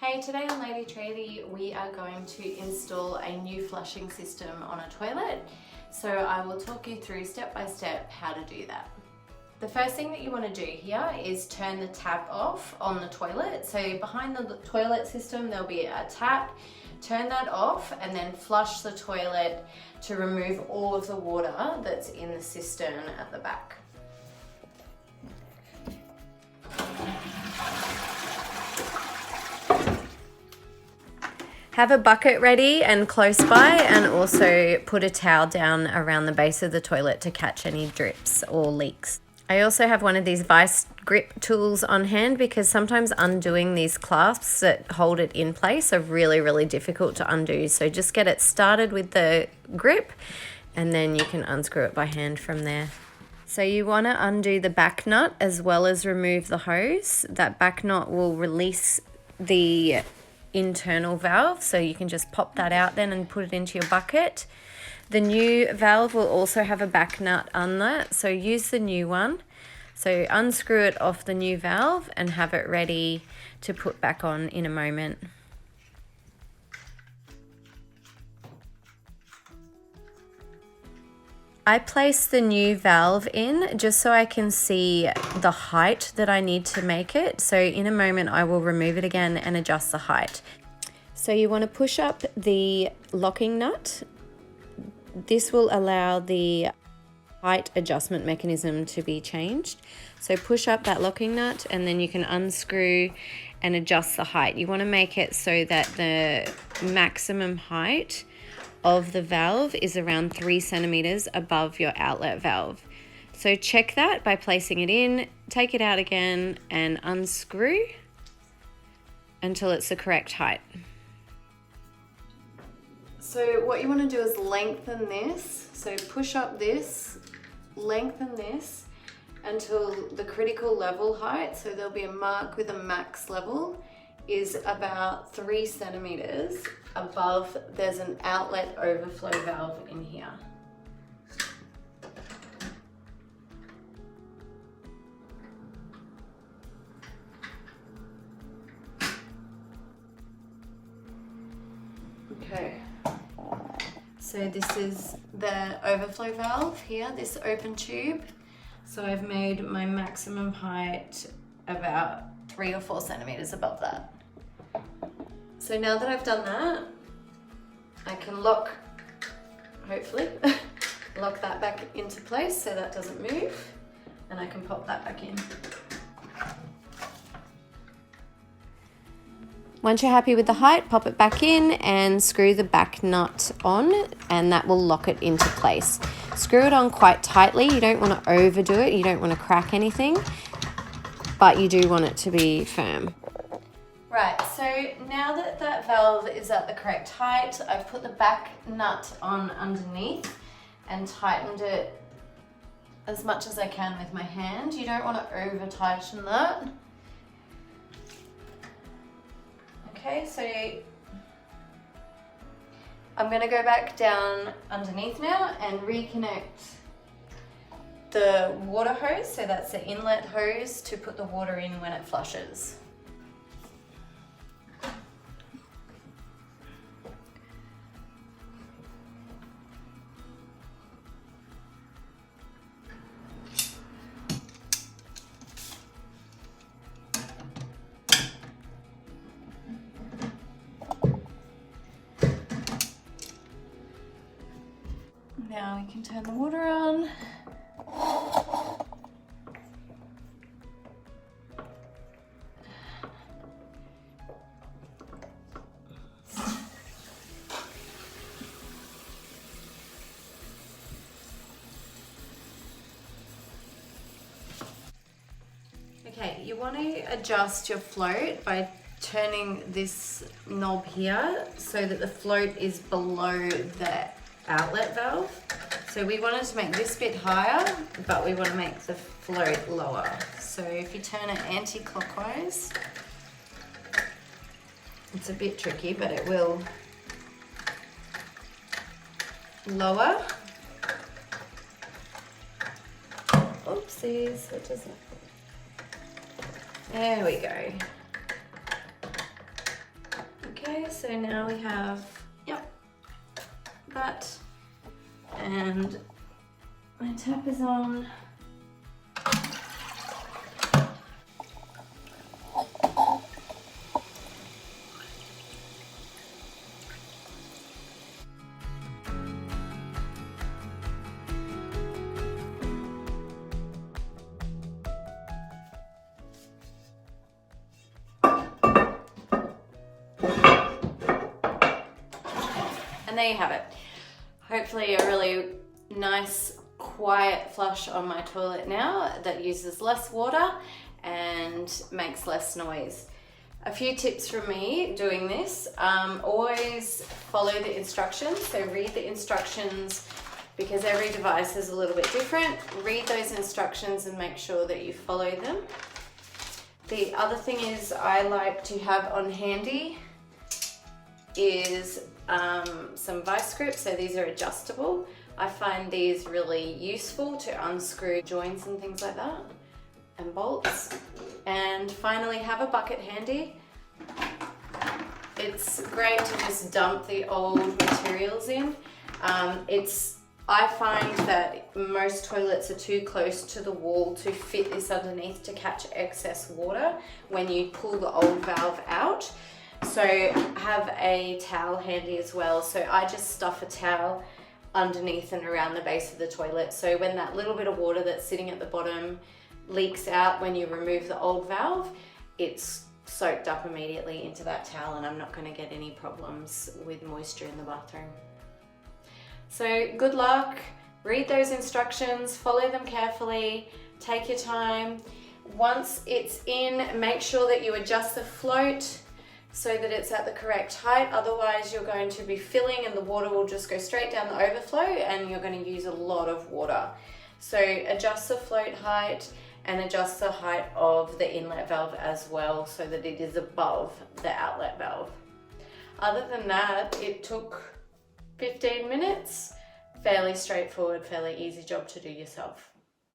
Hey, today on Lady Tradie we are going to install a new flushing system on a toilet. So I will talk you through step by step how to do that. The first thing that you want to do here is turn the tap off on the toilet. So behind the toilet system there'll be a tap. Turn that off and then flush the toilet to remove all of the water that's in the cistern at the back. Have a bucket ready and close by, and also put a towel down around the base of the toilet to catch any drips or leaks. I also have one of these vice grip tools on hand because sometimes undoing these clasps that hold it in place are really difficult to undo. So just get it started with the grip and then you can unscrew it by hand from there. So you want to undo the back nut as well as remove the hose. That back nut will release the internal valve, so you can just pop that out then and put it into your bucket. The new valve will also have a back nut on that, so use the new one. So unscrew it off the new valve and have it ready to put back on in a moment. I place the new valve in just so I can see the height that I need to make it. So in a moment I will remove it again and adjust the height. So you want to push up the locking nut. This will allow the height adjustment mechanism to be changed. So push up that locking nut and then you can unscrew and adjust the height. You want to make it so that the maximum height of the valve is around 3 centimeters above your outlet valve. So check that by placing it in, take it out again and unscrew until it's the correct height. So what you want to do is lengthen this. So push up this, lengthen this until the critical level height, so there'll be a mark with a max level, is about 3 centimeters above. There's an outlet overflow valve in here. Okay, so this is the overflow valve here, this open tube. So I've made my maximum height about 3 or 4 centimeters above that. So now that I've done that, I can lock, hopefully, lock that back into place so that doesn't move, and I can pop that back in. Once you're happy with the height, pop it back in and screw the back nut on, and that will lock it into place. Screw it on quite tightly. You don't want to overdo it. You don't want to crack anything, but you do want it to be firm. Right, so now that that valve is at the correct height, I've put the back nut on underneath and tightened it as much as I can with my hand. You don't want to over tighten that. Okay, so I'm going to go back down underneath now and reconnect the water hose. So that's the inlet hose to put the water in when it flushes. Now we can turn the water on. Okay, you want to adjust your float by turning this knob here so that the float is below the outlet valve. So we wanted to make this bit higher, but we want to make the float lower. So if you turn it anti-clockwise, it's a bit tricky, but it will lower. Oopsies, it doesn't. There we go. Okay, so now we have, yep, that, and my tap is on. And there you have it. Hopefully a really nice, quiet flush on my toilet now that uses less water and makes less noise. A few tips from me doing this. Always follow the instructions. So read the instructions because every device is a little bit different. Read those instructions and make sure that you follow them. The other thing is I like to have on handy is some vice grips. So these are adjustable. I find these really useful to unscrew joints and things like that, and bolts. And finally, have a bucket handy. It's great to just dump the old materials in. I find that most toilets are too close to the wall to fit this underneath to catch excess water when you pull the old valve out. So have a towel handy as well. So I just stuff a towel underneath and around the base of the toilet. So when that little bit of water that's sitting at the bottom leaks out when you remove the old valve, it's soaked up immediately into that towel and I'm not going to get any problems with moisture in the bathroom. So good luck, read those instructions, follow them carefully, take your time. Once it's in, make sure that you adjust the float so that it's at the correct height, otherwise you're going to be filling and the water will just go straight down the overflow and you're going to use a lot of water. So adjust the float height and adjust the height of the inlet valve as well so that it is above the outlet valve. Other than that, it took 15 minutes. Fairly straightforward, fairly easy job to do yourself.